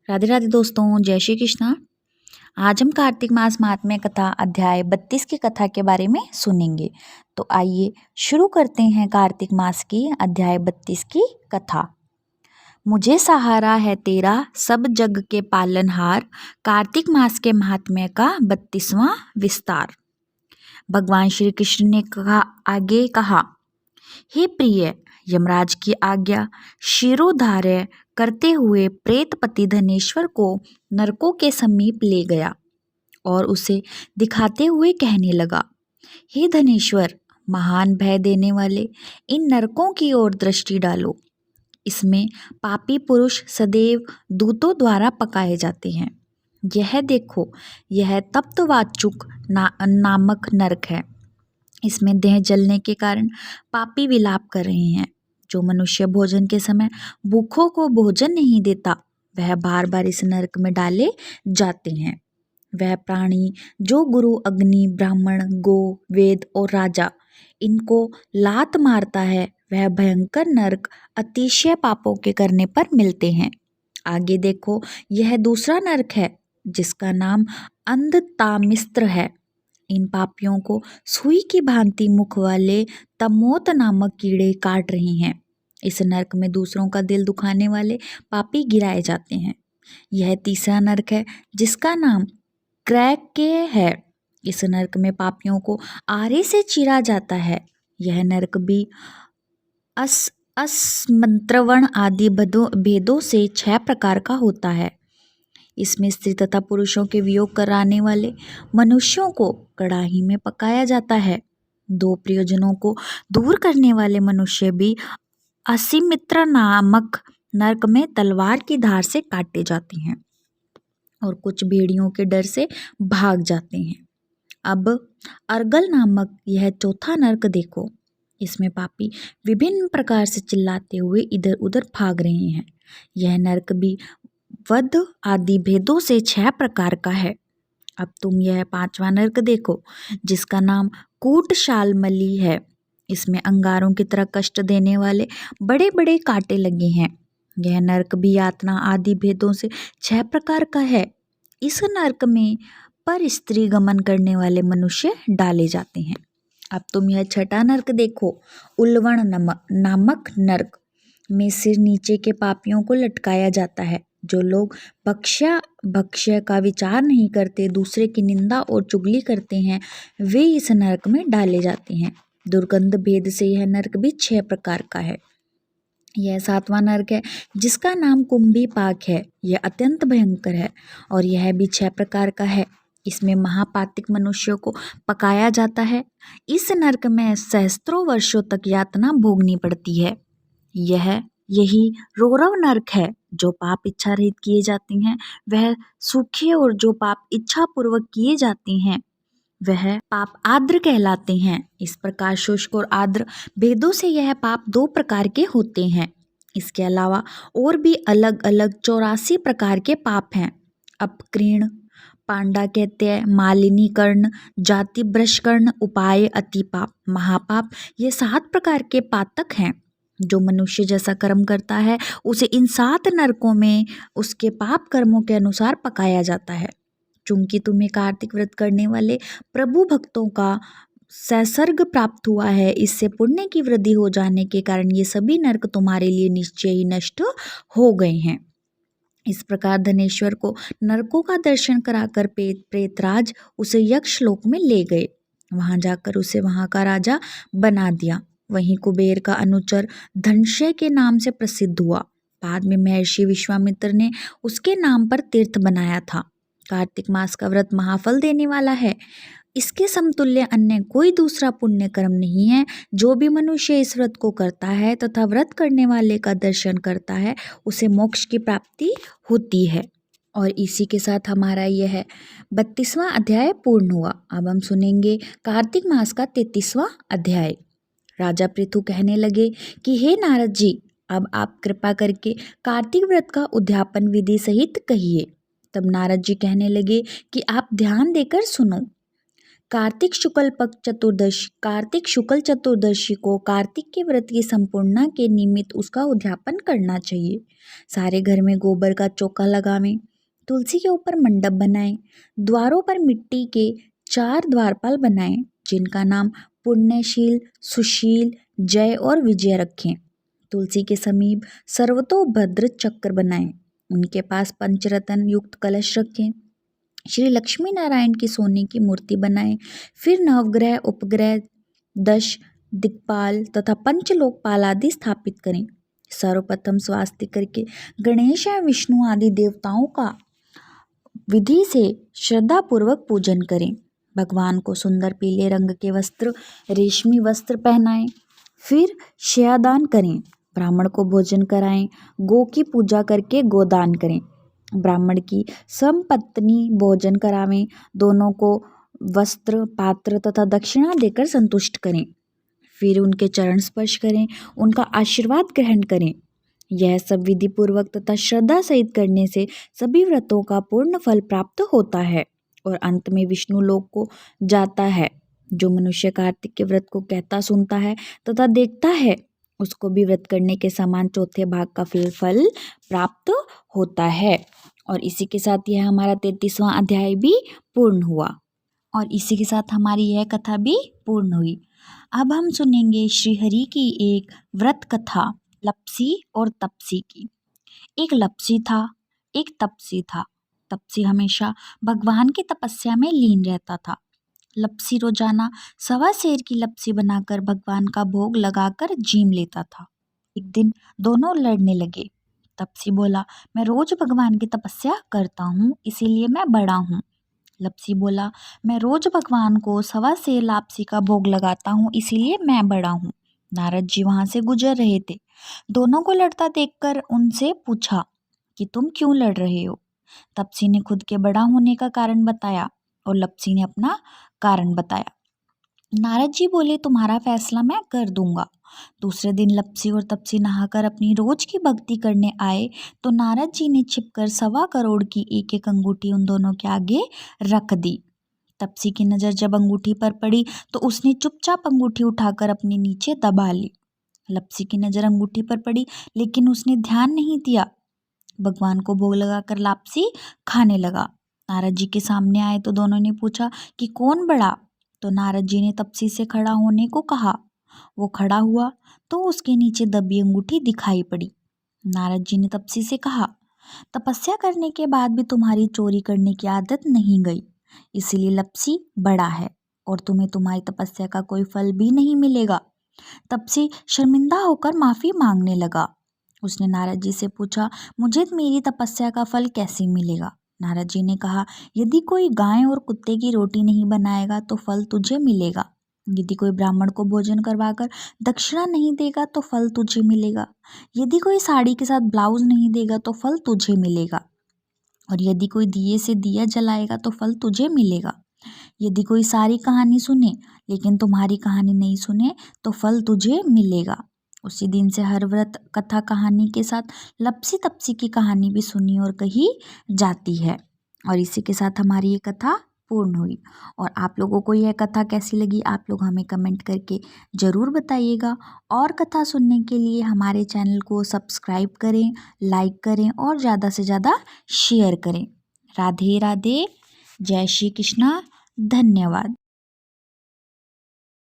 राधे राधे दोस्तों, जय श्री कृष्णा। आज हम कार्तिक मास महात्म्य कथा अध्याय 32 की कथा के बारे में सुनेंगे। तो आइए शुरू करते हैं कार्तिक मास की अध्याय 32 की कथा। मुझे सहारा है तेरा सब जग के पालनहार, कार्तिक मास के महात्म्य का 32वां विस्तार। भगवान श्री कृष्ण ने आगे कहा, हे प्रिय, यमराज की आज्ञा शिरोधार्य करते हुए प्रेतपति धनेश्वर को नरकों के समीप ले गया और उसे दिखाते हुए कहने लगा, हे धनेश्वर, महान भय देने वाले इन नरकों की ओर दृष्टि डालो। इसमें पापी पुरुष सदैव दूतों द्वारा पकाए जाते हैं। यह देखो, यह तप्तवाचुक नामक नरक है। इसमें देह जलने के कारण पापी विलाप कर रहे हैं। जो मनुष्य भोजन के समय भूखों को भोजन नहीं देता, वह बार बार इस नरक में डाले जाते हैं। वह प्राणी जो गुरु, अग्नि, ब्राह्मण, गो, वेद और राजा इनको लात मारता है, वह भयंकर नरक अतिशय पापों के करने पर मिलते हैं। आगे देखो, यह दूसरा नरक है जिसका नाम अंधतामिस्त्र है। इन पापियों को सुई की भांति मुख वाले तमोत नामक कीड़े काट रहे हैं। इस नरक में दूसरों का दिल दुखाने वाले पापी गिराए जाते हैं। यह तीसरा नरक है जिसका नाम क्रैके है। इस नरक में पापियों को आरे से चीरा जाता है। यह नरक भी अस्मंत्रवण आदि भेदों से 6 प्रकार का होता है। इसमें स्त्री तथा पुरुषों के वियोग कराने वाले मनुष्यों को कड़ाही में पकाया जाता है। 2 प्रियजनों को दूर करने वाले मनुष्य भी असिमित्र नामक नरक में तलवार की धार से काटे जाते हैं और कुछ भेड़ियों के डर से भाग जाते हैं। अब अर्गल नामक यह चौथा नरक देखो। इसमें पापी विभिन्न प्रकार से चिल्लाते हुए इधर उधर भाग रहे हैं। यह नरक भी वध आदि भेदों से 6 प्रकार का है। अब तुम यह 5वां नरक देखो जिसका नाम कूटशालमली है। इसमें अंगारों की तरह कष्ट देने वाले बड़े बड़े कांटे लगे हैं। यह नरक भी यातना आदि भेदों से 6 प्रकार का है। इस नरक में पर स्त्री गमन करने वाले मनुष्य डाले जाते हैं। अब तुम यह 6ठा नरक देखो, उल्वण नामक नरक में सिर नीचे के पापियों को लटकाया जाता है। जो लोग भक्ष्य का विचार नहीं करते, दूसरे की निंदा और चुगली करते हैं, वे इस नरक में डाले जाते हैं। दुर्गंध भेद से यह नरक भी 6 प्रकार का है। यह 7वां नरक है जिसका नाम कुंभी पाक है। यह अत्यंत भयंकर है और यह भी 6 प्रकार का है। इसमें महापातिक मनुष्यों को पकाया जाता है। इस नरक में सहस्त्रों वर्षों तक यातना भोगनी पड़ती है। यही रौरव नरक है। जो पाप इच्छा रहित किए जाते हैं वह सूखे, और जो पाप इच्छा पूर्वक किए जाते हैं वह पाप आर्द्र कहलाते हैं। इस प्रकार शुष्क और आर्द्र भेदों से यह पाप 2 प्रकार के होते हैं। इसके अलावा और भी अलग अलग 84 प्रकार के पाप हैं। अपकृण, पांडा कहते हैं, मालिनी कर्ण, जाति भ्रष्कर्ण, उपाय, अतिपाप, महापाप, ये 7 प्रकार के पातक हैं। जो मनुष्य जैसा कर्म करता है उसे इन 7 नरकों में उसके पाप कर्मों के अनुसार पकाया जाता है। चूंकि तुम्हें कार्तिक व्रत करने वाले प्रभु भक्तों का संसर्ग प्राप्त हुआ है, इससे पुण्य की वृद्धि हो जाने के कारण ये सभी नरक तुम्हारे लिए निश्चय ही नष्ट हो गए हैं। इस प्रकार धनेश्वर को नरकों का दर्शन कराकर प्रेतराज उसे यक्ष लोक में ले गए। वहां जाकर उसे वहां का राजा बना दिया। वहीं कुबेर का अनुचर धनश्य के नाम से प्रसिद्ध हुआ। बाद में महर्षि विश्वामित्र ने उसके नाम पर तीर्थ बनाया था। कार्तिक मास का व्रत महाफल देने वाला है। इसके समतुल्य अन्य कोई दूसरा पुण्य कर्म नहीं है। जो भी मनुष्य इस व्रत को करता है तथा व्रत करने वाले का दर्शन करता है, उसे मोक्ष की प्राप्ति होती है। और इसी के साथ हमारा यह 32वां अध्याय पूर्ण हुआ। अब हम सुनेंगे कार्तिक मास का 33वां अध्याय। राजा पृथु कहने लगे कि हे नारद जी, अब आप कृपा करके कार्तिक व्रत का उद्यापन विधि सहित कहिए। तब नारद जी कहने लगे कि आप ध्यान देकर सुनो। कार्तिक शुक्ल चतुर्दशी को कार्तिक के व्रत की संपूर्णता के निमित्त उसका उद्यापन करना चाहिए। सारे घर में गोबर का चौका लगावें, तुलसी के ऊपर मंडप बनाएं, द्वारों पर मिट्टी के 4 द्वारपाल बनाएं जिनका नाम पुण्यशील, सुशील, जय और विजय रखें। तुलसी के समीप सर्वतोभद्र चक्र बनाएं, उनके पास पंचरत्न युक्त कलश रखें। श्री लक्ष्मी नारायण की सोने की मूर्ति बनाएं। फिर नवग्रह, उपग्रह, 10 दिक्पाल तथा पंचलोकपाल आदि स्थापित करें। सर्वप्रथम स्वास्ति करके गणेश या विष्णु आदि देवताओं का विधि से श्रद्धापूर्वक पूजन करें। भगवान को सुंदर पीले रंग के वस्त्र, रेशमी वस्त्र पहनाएं। फिर शयादान करें, ब्राह्मण को भोजन कराएं, गौ की पूजा करके गोदान करें। ब्राह्मण की समपत्नी भोजन करावें, दोनों को वस्त्र, पात्र तथा दक्षिणा देकर संतुष्ट करें। फिर उनके चरण स्पर्श करें, उनका आशीर्वाद ग्रहण करें। यह सब विधि पूर्वक तथा श्रद्धा सहित करने से सभी व्रतों का पूर्ण फल प्राप्त होता है और अंत में विष्णु लोक को जाता है। जो मनुष्य कार्तिक के व्रत को कहता, सुनता है तथा देखता है, उसको भी व्रत करने के समान चौथे भाग का फल प्राप्त होता है। और इसी के साथ यह हमारा 33वां अध्याय भी पूर्ण हुआ और इसी के साथ हमारी यह कथा भी पूर्ण हुई। अब हम सुनेंगे श्रीहरि की एक व्रत कथा, लप्सी और तपसी की। एक लप्सी था, एक तपसी था। तपसी हमेशा भगवान की तपस्या में लीन रहता था। लप्सी रोजाना 1.25 सेर की लप्सी बनाकर भगवान का भोग लगाकर जीम लेता था। एक दिन दोनों लड़ने लगे। तपसी बोला, मैं रोज भगवान की तपस्या करता हूँ, इसीलिए मैं बड़ा हूँ। लप्सी बोला, मैं रोज भगवान को 1.25 सेर लापसी का भोग लगाता हूँ, इसीलिए मैं बड़ा हूँ। नारद जी वहां से गुजर रहे थे। दोनों को लड़ता देखकर उनसे पूछा कि तुम क्यों लड़ रहे हो। तपसी ने खुद के बड़ा होने का कारण बताया और लप्सी ने अपना कारण बताया। नारद जी बोले, तुम्हारा फैसला मैं कर दूंगा। दूसरे दिन लप्सी और तपसी नहाकर अपनी रोज की भक्ति करने आए तो नारद जी ने छिपकर 1.25 करोड़ की एक एक अंगूठी उन दोनों के आगे रख दी। तपसी की नज़र जब अंगूठी पर पड़ी तो उसने चुपचाप अंगूठी उठाकर अपने नीचे दबा ली। लप्सी की नज़र अंगूठी पर पड़ी लेकिन उसने ध्यान नहीं दिया। भगवान को भोग लगाकर लापसी खाने लगा। नारद जी के सामने आए तो दोनों ने पूछा कि कौन बड़ा। तो नारद जी ने तपसी से खड़ा होने को कहा। वो खड़ा हुआ तो उसके नीचे दबी अंगूठी दिखाई पड़ी। नारद जी ने तपसी से कहा, तपस्या करने के बाद भी तुम्हारी चोरी करने की आदत नहीं गई, इसीलिए लप्सी बड़ा है और तुम्हें तुम्हारी तपस्या का कोई फल भी नहीं मिलेगा। तपसी शर्मिंदा होकर माफी मांगने लगा। उसने नारद जी से पूछा, मुझे मेरी तपस्या का फल कैसे मिलेगा। नारद जी ने कहा, यदि कोई गाय और कुत्ते की रोटी नहीं बनाएगा तो फल तुझे मिलेगा। यदि कोई ब्राह्मण को भोजन करवाकर दक्षिणा नहीं देगा तो फल तुझे मिलेगा। यदि कोई साड़ी के साथ ब्लाउज नहीं देगा तो फल तुझे मिलेगा। और यदि कोई दिए से दिया जलाएगा तो फल तुझे मिलेगा। यदि कोई सारी कहानी सुने लेकिन तुम्हारी कहानी नहीं सुने तो फल तुझे मिलेगा। उसी दिन से हर व्रत कथा कहानी के साथ लप्सी तपसी की कहानी भी सुनी और कही जाती है। और इसी के साथ हमारी ये कथा पूर्ण हुई। और आप लोगों को यह कथा कैसी लगी आप लोग हमें कमेंट करके ज़रूर बताइएगा। और कथा सुनने के लिए हमारे चैनल को सब्सक्राइब करें, लाइक करें और ज़्यादा से ज़्यादा शेयर करें। राधे राधे, जय श्री कृष्णा, धन्यवाद।